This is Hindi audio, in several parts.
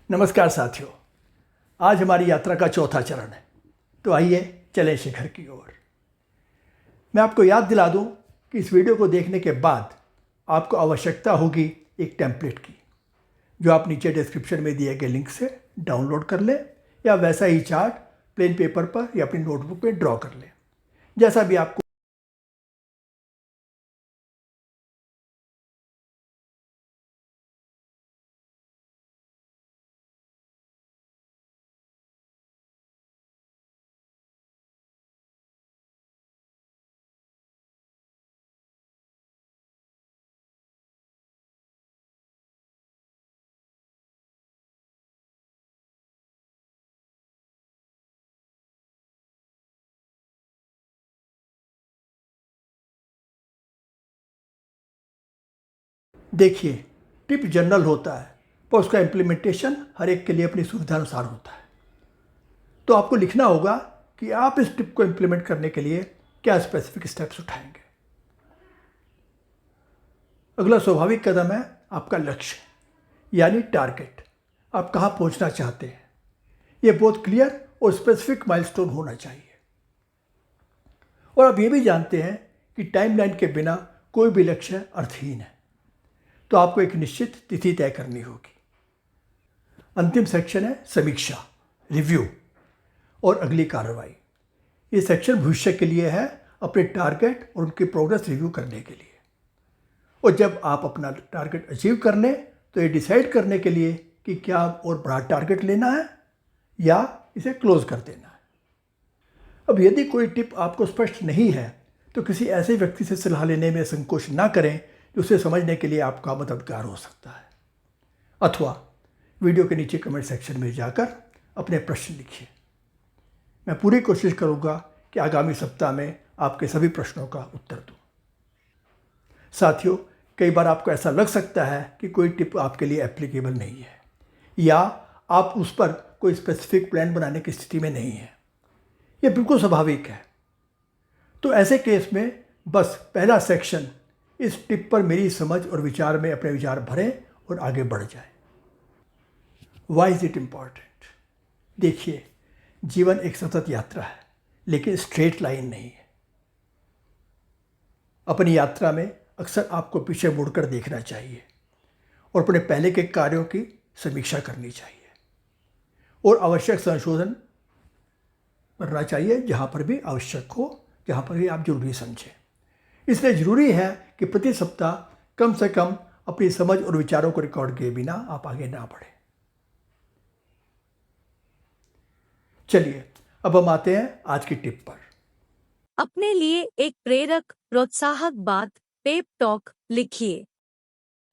नमस्कार साथियों, आज हमारी यात्रा का चौथा चरण है। तो आइए चलें शिखर की ओर। मैं आपको याद दिला दूं कि इस वीडियो को देखने के बाद आपको आवश्यकता होगी एक टेम्पलेट की, जो आप नीचे डिस्क्रिप्शन में दिए गए लिंक से डाउनलोड कर लें या वैसा ही चार्ट प्लेन पेपर पर या अपनी नोटबुक में ड्रॉ कर लें, जैसा भी आपको। देखिए, टिप जनरल होता है पर उसका इम्प्लीमेंटेशन हर एक के लिए अपनी सुविधा अनुसार होता है। तो आपको लिखना होगा कि आप इस टिप को इम्प्लीमेंट करने के लिए क्या स्पेसिफिक स्टेप्स उठाएंगे। अगला स्वाभाविक कदम है आपका लक्ष्य, यानी टारगेट। आप कहाँ पहुँचना चाहते हैं, ये बहुत क्लियर और स्पेसिफिक माइलस्टोन होना चाहिए। और आप ये भी जानते हैं कि टाइमलाइन के बिना कोई भी लक्ष्य अर्थहीन है, तो आपको एक निश्चित तिथि तय करनी होगी। अंतिम सेक्शन है समीक्षा, रिव्यू और अगली कार्रवाई। ये सेक्शन भविष्य के लिए है, अपने टारगेट और उनकी प्रोग्रेस रिव्यू करने के लिए। और जब आप अपना टारगेट अचीव कर लें तो ये डिसाइड करने के लिए कि क्या और बड़ा टारगेट लेना है या इसे क्लोज कर देना है। अब यदि कोई टिप आपको स्पष्ट नहीं है तो किसी ऐसे व्यक्ति से सलाह लेने में संकोच ना करें जो उसे समझने के लिए आपका मददगार हो सकता है। अथवा वीडियो के नीचे कमेंट सेक्शन में जाकर अपने प्रश्न लिखिए। मैं पूरी कोशिश करूंगा कि आगामी सप्ताह में आपके सभी प्रश्नों का उत्तर दूं। साथियों, कई बार आपको ऐसा लग सकता है कि कोई टिप आपके लिए एप्लीकेबल नहीं है या आप उस पर कोई स्पेसिफिक प्लान बनाने की स्थिति में नहीं है। ये बिल्कुल स्वाभाविक है। तो ऐसे केस में बस पहला सेक्शन, इस टिप पर मेरी समझ और विचार में अपने विचार भरें और आगे बढ़ जाएं। Why is it important? देखिए, जीवन एक सतत यात्रा है, लेकिन स्ट्रेट लाइन नहीं है। अपनी यात्रा में अक्सर आपको पीछे मुड़कर देखना चाहिए और अपने पहले के कार्यों की समीक्षा करनी चाहिए और आवश्यक संशोधन करना चाहिए जहाँ पर भी आवश्यक हो, जहाँ पर भी आप जरूरी समझें। इसलिए ज़रूरी है कि प्रति सप्ताह कम से कम अपनी समझ और विचारों को रिकॉर्ड किए बिना आप आगे ना बढ़ें। चलिए, अब हम आते हैं आज की टिप पर। अपने लिए एक प्रेरक प्रोत्साहक बात, पेप टॉक लिखिए।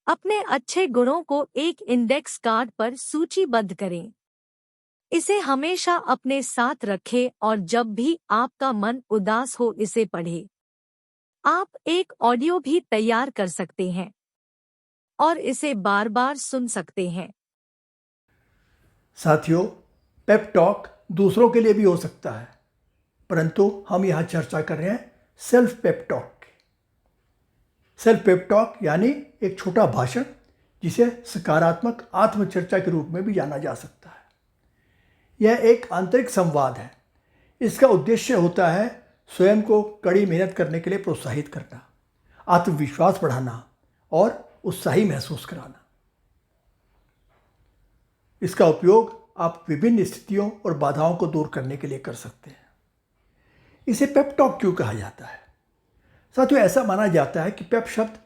अपने अच्छे गुणों को एक इंडेक्स कार्ड पर सूचीबद्ध करें। इसे हमेशा अपने साथ रखें और जब भी आपका मन उदास हो इसे पढ़ें। आप एक ऑडियो भी तैयार कर सकते हैं और इसे बार बार सुन सकते हैं। साथियों, पेप टॉक दूसरों के लिए भी हो सकता है, परंतु हम यहाँ चर्चा कर रहे हैं सेल्फ पेप टॉक की। सेल्फ पेप टॉक यानी एक छोटा भाषण, जिसे सकारात्मक आत्मचर्चा के रूप में भी जाना जा सकता है। यह एक आंतरिक संवाद है। इसका उद्देश्य होता है स्वयं को कड़ी मेहनत करने के लिए प्रोत्साहित करना, आत्मविश्वास बढ़ाना और उत्साही महसूस कराना। इसका उपयोग आप विभिन्न स्थितियों और बाधाओं को दूर करने के लिए कर सकते हैं। इसे पेप टॉक क्यों कहा जाता है? साथियों, ऐसा माना जाता है कि पेप शब्द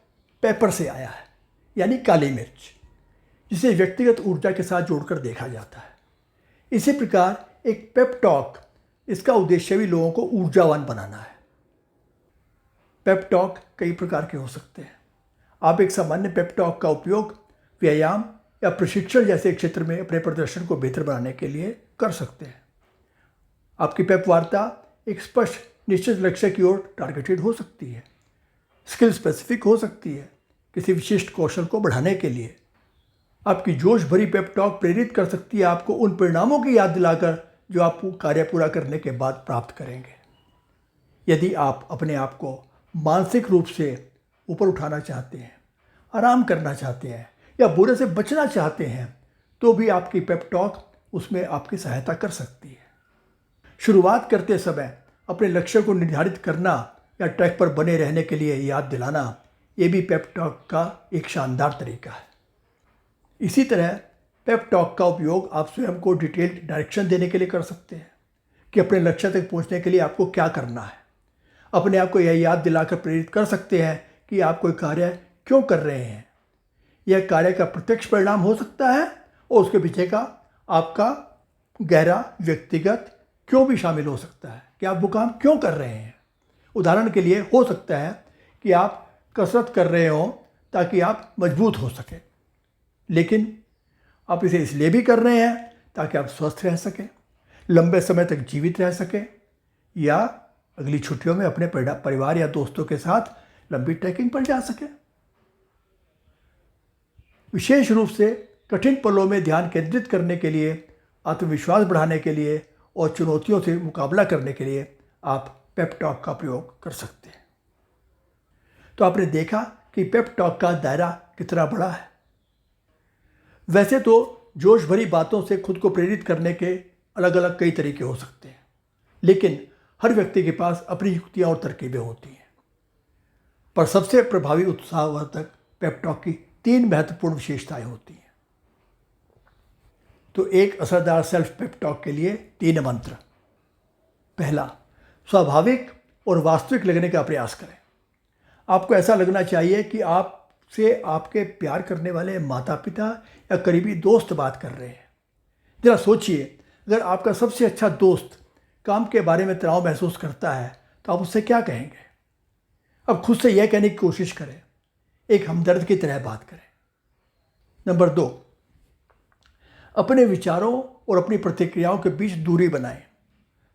पेपर से आया है, यानी काली मिर्च, जिसे व्यक्तिगत ऊर्जा के साथ जोड़कर देखा जाता है। इसी प्रकार एक पेप टॉक, इसका उद्देश्य भी लोगों को ऊर्जावान बनाना है। पेप टॉक कई प्रकार के हो सकते हैं। आप एक सामान्य पेप टॉक का उपयोग व्यायाम या प्रशिक्षण जैसे क्षेत्र में अपने प्रदर्शन को बेहतर बनाने के लिए कर सकते हैं। आपकी पेप वार्ता एक स्पष्ट निश्चित लक्ष्य की ओर टारगेटेड हो सकती है, स्किल स्पेसिफिक हो सकती है, किसी विशिष्ट कौशल को बढ़ाने के लिए। आपकी जोश भरी पेप टॉक प्रेरित कर सकती है आपको उन परिणामों की याद दिलाकर जो आप कार्य पूरा करने के बाद प्राप्त करेंगे। यदि आप अपने आप को मानसिक रूप से ऊपर उठाना चाहते हैं, आराम करना चाहते हैं या बुरे से बचना चाहते हैं, तो भी आपकी पेप टॉक उसमें आपकी सहायता कर सकती है। शुरुआत करते समय अपने लक्ष्य को निर्धारित करना या ट्रैक पर बने रहने के लिए याद दिलाना, ये भी पेप टॉक का एक शानदार तरीका है। इसी तरह पेप टॉक का उपयोग आप स्वयं को डिटेल्ड डायरेक्शन देने के लिए कर सकते हैं कि अपने लक्ष्य तक पहुंचने के लिए आपको क्या करना है। अपने आप को यह याद दिलाकर प्रेरित कर सकते हैं कि आप कोई कार्य क्यों कर रहे हैं। यह कार्य का प्रत्यक्ष परिणाम हो सकता है और उसके पीछे का आपका गहरा व्यक्तिगत क्यों भी शामिल हो सकता है कि आप वो काम क्यों कर रहे हैं। उदाहरण के लिए हो सकता है कि आप कसरत कर रहे हो ताकि आप मजबूत हो सकें, लेकिन आप इसे इसलिए भी कर रहे हैं ताकि आप स्वस्थ रह सकें, लंबे समय तक जीवित रह सकें, या अगली छुट्टियों में अपने परिवार या दोस्तों के साथ लंबी ट्रैकिंग पर जा सकें। विशेष रूप से कठिन पलों में ध्यान केंद्रित करने के लिए, आत्मविश्वास बढ़ाने के लिए और चुनौतियों से मुकाबला करने के लिए आप पेप टॉक का प्रयोग कर सकते हैं। तो आपने देखा कि पेप टॉक का दायरा कितना बड़ा है। वैसे तो जोश भरी बातों से खुद को प्रेरित करने के अलग अलग कई तरीके हो सकते हैं, लेकिन हर व्यक्ति के पास अपनी युक्तियां और तरकीबें होती हैं। पर सबसे प्रभावी उत्साहवर्धक पेप टॉक की 3 महत्वपूर्ण विशेषताएं होती हैं। तो एक असरदार सेल्फ पेप टॉक के लिए 3 मंत्र। पहला, स्वाभाविक और वास्तविक लगने का प्रयास करें। आपको ऐसा लगना चाहिए कि आपसे आपके प्यार करने वाले माता पिता या करीबी दोस्त बात कर रहे हैं। जरा सोचिए, अगर आपका सबसे अच्छा दोस्त काम के बारे में तनाव महसूस करता है तो आप उससे क्या कहेंगे। अब खुद से यह कहने की कोशिश करें, एक हमदर्द की तरह बात करें। नंबर 2, अपने विचारों और अपनी प्रतिक्रियाओं के बीच दूरी बनाएं।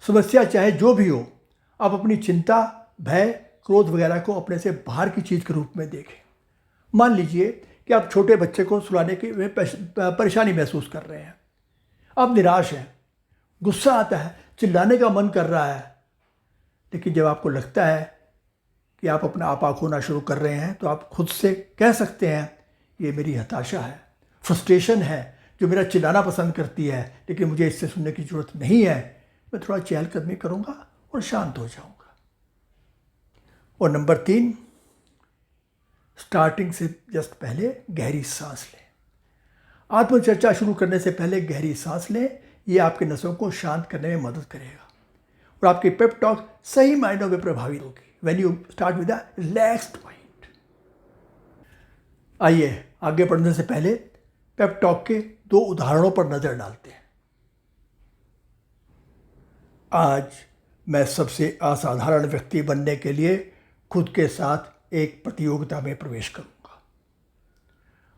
समस्या चाहे जो भी हो, आप अपनी चिंता, भय, क्रोध वगैरह को अपने से बाहर की चीज़ के रूप में देखें। मान लीजिए कि आप छोटे बच्चे को सुलाने की में परेशानी महसूस कर रहे हैं। आप निराश हैं, गुस्सा आता है, चिल्लाने का मन कर रहा है, लेकिन जब आपको लगता है कि आप अपना आपा खोना शुरू कर रहे हैं तो आप खुद से कह सकते हैं, ये मेरी हताशा है, फ्रस्ट्रेशन है जो मेरा चिल्लाना पसंद करती है, लेकिन मुझे इससे सुनने की ज़रूरत नहीं है। मैं थोड़ा चहलकदमी करूँगा और शांत हो जाऊँगा। और नंबर 3, स्टार्टिंग से जस्ट पहले गहरी सांस लें। आत्मचर्चा शुरू करने से पहले गहरी सांस लें। ये आपके नसों को शांत करने में मदद करेगा और आपकी पेप टॉक सही मायनों में प्रभावी होगी। When you start with a relaxed mind. आइए आगे बढ़ने से पहले पेप टॉक के 2 उदाहरणों पर नजर डालते हैं। आज मैं सबसे असाधारण व्यक्ति बनने के लिए खुद के साथ एक प्रतियोगिता में प्रवेश करूंगा।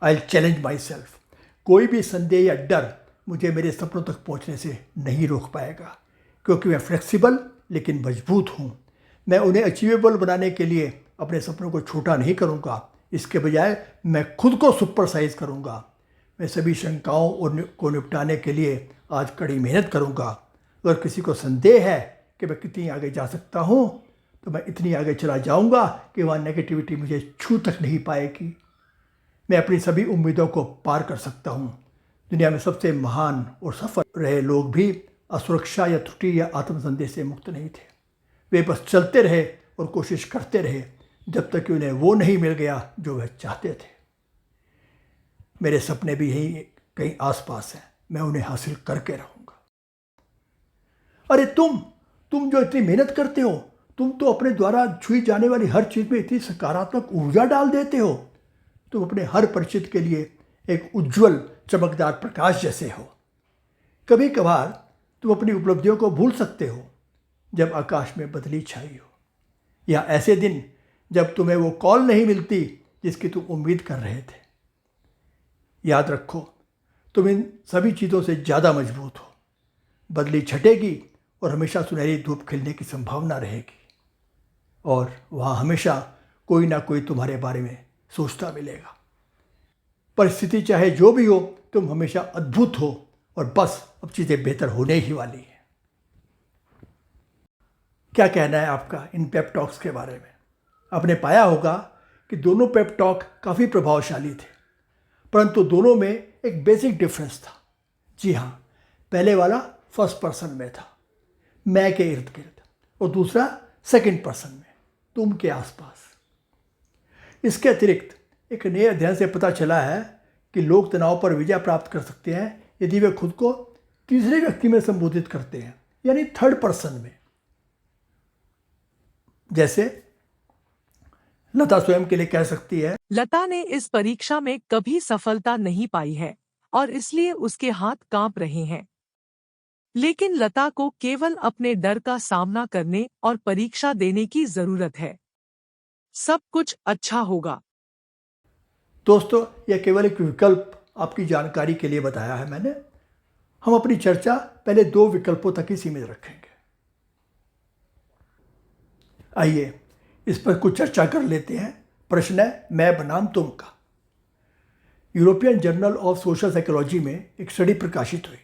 I challenge my self. कोई भी संदेह या डर मुझे मेरे सपनों तक पहुंचने से नहीं रोक पाएगा, क्योंकि मैं फ्लेक्सिबल लेकिन मजबूत हूं। मैं उन्हें अचीवेबल बनाने के लिए अपने सपनों को छोटा नहीं करूंगा, इसके बजाय मैं खुद को सुपर साइज करूंगा। मैं सभी शंकाओं को निपटाने के लिए आज कड़ी मेहनत करूंगा। अगर किसी को संदेह है कि मैं कितनी आगे जा सकता हूं, तो मैं इतनी आगे चला जाऊंगा कि वहाँ नेगेटिविटी मुझे छू तक नहीं पाएगी। मैं अपनी सभी उम्मीदों को पार कर सकता हूँ। दुनिया में सबसे महान और सफल रहे लोग भी असुरक्षा या त्रुटि या आत्मसंदेह से मुक्त नहीं थे। वे बस चलते रहे और कोशिश करते रहे जब तक कि उन्हें वो नहीं मिल गया जो वे चाहते थे। मेरे सपने भी यहीं कहीं आसपास हैं, मैं उन्हें हासिल करके रहूँगा। अरे तुम जो इतनी मेहनत करते हो, तुम तो अपने द्वारा छुई जाने वाली हर चीज़ में इतनी सकारात्मक ऊर्जा डाल देते हो। तुम अपने हर परिचित के लिए एक उज्जवल चमकदार प्रकाश जैसे हो। कभी कभार तुम अपनी उपलब्धियों को भूल सकते हो जब आकाश में बदली छाई हो, या ऐसे दिन जब तुम्हें वो कॉल नहीं मिलती जिसकी तुम उम्मीद कर रहे थे। याद रखो, तुम इन सभी चीज़ों से ज़्यादा मजबूत हो। बदली छटेगी और हमेशा सुनहरी धूप खिलने की संभावना रहेगी, और वहाँ हमेशा कोई ना कोई तुम्हारे बारे में सोचता मिलेगा। परिस्थिति चाहे जो भी हो, तुम हमेशा अद्भुत हो, और बस अब चीज़ें बेहतर होने ही वाली हैं। क्या कहना है आपका इन पेप टॉक्स के बारे में? आपने पाया होगा कि दोनों पेप टॉक काफ़ी प्रभावशाली थे, परंतु दोनों में एक बेसिक डिफरेंस था। जी हाँ, पहले वाला फर्स्ट पर्सन में था, मैं के इर्द गिर्द, और दूसरा सेकंड पर्सन में, तुम के आसपास। इसके अतिरिक्त एक नए अध्ययन से पता चला है कि लोग तनाव पर विजय प्राप्त कर सकते हैं यदि वे खुद को तीसरे व्यक्ति में संबोधित करते हैं, यानी थर्ड पर्सन में। जैसे लता स्वयं के लिए कह सकती है, लता ने इस परीक्षा में कभी सफलता नहीं पाई है और इसलिए उसके हाथ कांप रहे हैं। लेकिन लता को केवल अपने डर का सामना करने और परीक्षा देने की जरूरत है। सब कुछ अच्छा होगा। दोस्तों, यह केवल एक विकल्प आपकी जानकारी के लिए बताया है मैंने। हम अपनी चर्चा पहले 2 विकल्पों तक ही सीमित रखेंगे। आइए इस पर कुछ चर्चा कर लेते हैं। प्रश्न है मैं बनाम तुम का। European journal of social psychology में एक स्टडी प्रकाशित हुई।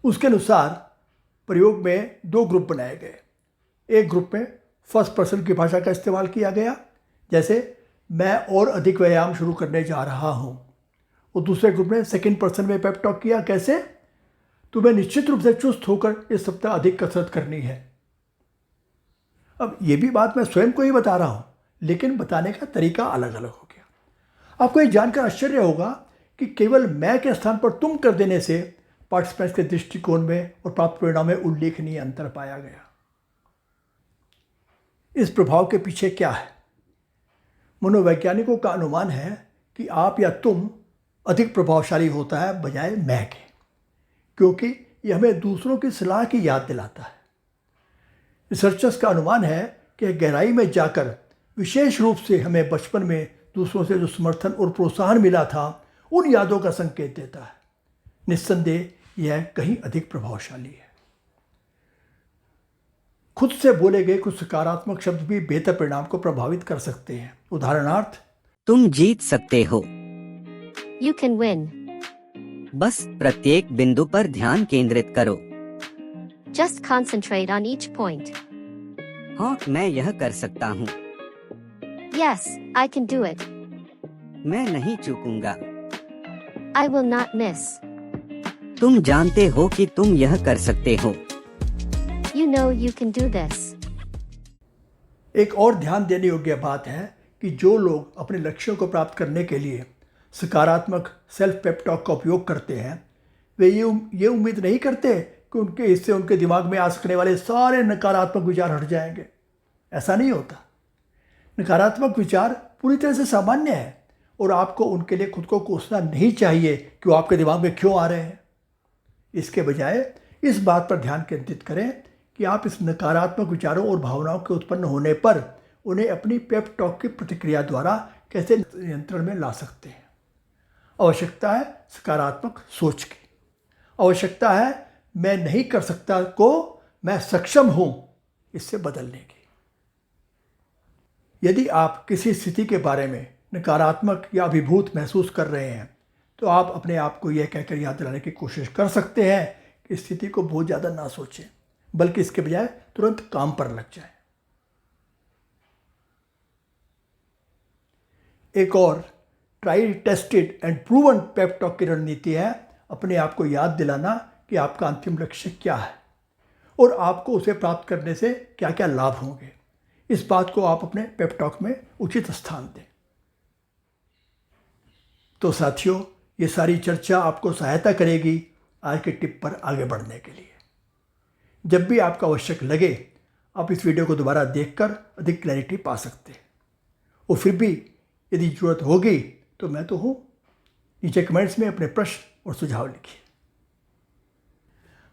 उसके अनुसार प्रयोग में 2 ग्रुप बनाए गए। एक ग्रुप में फर्स्ट पर्सन की भाषा का इस्तेमाल किया गया, जैसे मैं और अधिक व्यायाम शुरू करने जा रहा हूँ। और दूसरे ग्रुप में सेकंड पर्सन में पेप टॉक किया, कैसे? तुम्हें निश्चित रूप से चुस्त होकर इस सप्ताह अधिक कसरत करनी है। अब ये भी बात मैं स्वयं को ही बता रहा हूँ, लेकिन बताने का तरीका अलग अलग हो गया। आपको ये जानकर आश्चर्य होगा कि केवल मैं के स्थान पर तुम कर देने से पार्टिसिपेंट्स के दृष्टिकोण में और प्राप्त परिणाम में उल्लेखनीय अंतर पाया गया। इस प्रभाव के पीछे क्या है? मनोवैज्ञानिकों का अनुमान है कि आप या तुम अधिक प्रभावशाली होता है बजाय मैं के, क्योंकि यह हमें दूसरों की सलाह की याद दिलाता है। रिसर्चर्स का अनुमान है कि गहराई में जाकर विशेष रूप से हमें बचपन में दूसरों से जो समर्थन और प्रोत्साहन मिला था, उन यादों का संकेत देता है। निस्संदेह यह कहीं अधिक प्रभावशाली है। खुद से बोले गए कुछ सकारात्मक शब्द भी बेहतर परिणाम को प्रभावित कर सकते हैं। उदाहरणार्थ, तुम जीत सकते हो। You can win. बस प्रत्येक बिंदु पर ध्यान केंद्रित करो। Just concentrate on each point. हाँ, मैं यह कर सकता हूँ। Yes, I can do it. मैं नहीं चूकूंगा। I will not miss. तुम जानते हो कि तुम यह कर सकते हो। You know you can do this. एक और ध्यान देने योग्य बात है कि जो लोग अपने लक्ष्यों को प्राप्त करने के लिए सकारात्मक सेल्फ पेप टॉक का उपयोग करते हैं, वे ये उम्मीद नहीं करते कि उनके इससे उनके दिमाग में आ सकने वाले सारे नकारात्मक विचार हट जाएंगे। ऐसा नहीं होता। नकारात्मक विचार पूरी तरह से सामान्य है और आपको उनके लिए खुद को कोसना नहीं चाहिए कि वो आपके दिमाग में क्यों आ रहे हैं। इसके बजाय इस बात पर ध्यान केंद्रित करें कि आप इस नकारात्मक विचारों और भावनाओं के उत्पन्न होने पर उन्हें अपनी पेप टॉक की प्रतिक्रिया द्वारा कैसे नियंत्रण में ला सकते हैं। आवश्यकता है सकारात्मक सोच की। आवश्यकता है मैं नहीं कर सकता को मैं सक्षम हूं इससे बदलने की। यदि आप किसी स्थिति के बारे में नकारात्मक या अभिभूत महसूस कर रहे हैं, तो आप अपने आप को यह कहकर याद दिलाने की कोशिश कर सकते हैं कि स्थिति को बहुत ज़्यादा ना सोचें, बल्कि इसके बजाय तुरंत काम पर लग जाएं। एक और try tested and proven pep talk की रणनीति है अपने आप को याद दिलाना कि आपका अंतिम लक्ष्य क्या है और आपको उसे प्राप्त करने से क्या क्या लाभ होंगे। इस बात को आप अपने पेप टॉक में उचित स्थान दें। तो साथियों, ये सारी चर्चा आपको सहायता करेगी आज के टिप पर आगे बढ़ने के लिए। जब भी आपको आवश्यक लगे, आप इस वीडियो को दोबारा देखकर अधिक क्लैरिटी पा सकते हैं। और फिर भी यदि ज़रूरत होगी तो मैं तो हूँ। नीचे कमेंट्स में अपने प्रश्न और सुझाव लिखिए।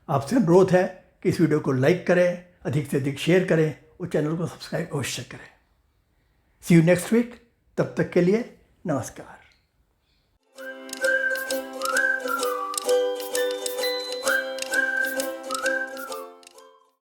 आपसे अनुरोध है कि इस वीडियो को लाइक करें, अधिक से अधिक शेयर करें और चैनल को सब्सक्राइब अवश्य करें। सी यू नेक्स्ट वीक। तब तक के लिए नमस्कार।